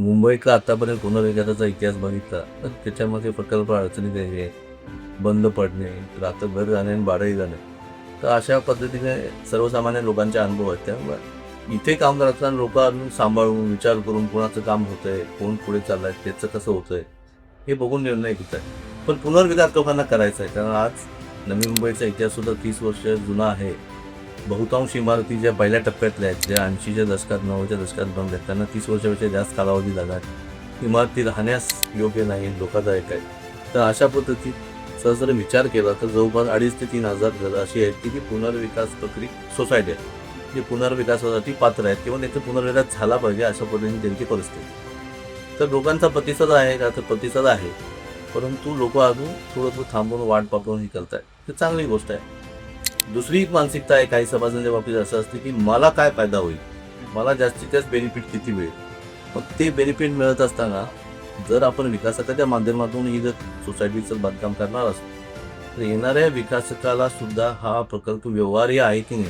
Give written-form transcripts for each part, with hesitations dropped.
मुंबईतला आतापर्यंत पुनर्विकासाचा इतिहास बघितला तर त्याच्यामध्ये प्रकल्प अडचणीत आहे, बंद पडणे, रात्रभर जाणे आणि भाडंही जाणे. तर अशा पद्धतीने सर्वसामान्य लोकांचे अनुभव आहेत. त्यामुळे इथे काम करत असताना लोक अजून सांभाळून विचार करून कोणाचं काम होतंय, कोण पुढे चाललंय, त्याचं कसं होतंय हे बघून निर्णय घेत आहे. पण पुनर्विकास लोकांना करायचा आहे, कारण आज नवी मुंबईचा इतिहास सुद्धा 30 वर्ष जुना आहे. बहुतांश इमारती ज्या पहिल्या टप्प्यातल्या आहेत, ज्या 80च्या दशकात 90च्या दशकात बनल्या आहेत, त्यांना 30 वर्षापेक्षा जास्त कालावधी झाला आहे. इमारती राहण्यास योग्य नाही, धोकादायक आहे. तर अशा पद्धतीत जर विचार केला तर जवळपास 2,500 ते 3,000 घरं अशी आहेत की ती पुनर्विकास प्रक्रिया सोसायटी आहे, जे पुनर्विकासासाठी पात्र आहेत किंवा त्याचा पुनर्विकास झाला पाहिजे अशा पद्धतीने त्यांची परिस्थिती. तर लोकांचा प्रतिसाद आहे का, तर प्रतिसाद आहे, परंतु लोक अजून थोडं थांबून वाट पाहून ही करत आहेत. तर चांगली गोष्ट आहे. दुसरी एक मानसिकता आहे काही सभासदांच्या बाबतीत असं असते की मला काय फायदा होईल, मला जास्तीत जास्त बेनिफिट किती मिळेल. मग ते बेनिफिट मिळत असताना जर आपण विकासाच्या माध्यमातून ही जर सोसायटीचं बांधकाम करणार असतो तर येणाऱ्या विकासकाला सुद्धा हा प्रकल्प व्यवहार्य आहे की नाही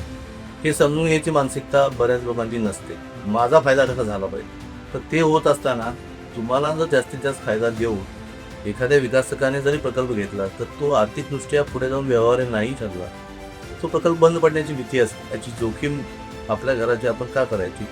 हे समजून घ्यायची मानसिकता बऱ्याच लोकांची नसते. माझा फायदा कसा झाला पाहिजे, तर ते होत असताना तुम्हाला जर जास्तीत जास्त फायदा देऊन एखाद्या विकासकाने जरी प्रकल्प घेतला तर तो आर्थिकदृष्ट्या पुढे जाऊन व्यवहार्य नाही ठरला, तो प्रकल्प बंद पडण्याची भीती असते. याची जोखीम आपल्या घराची आपण का करायची.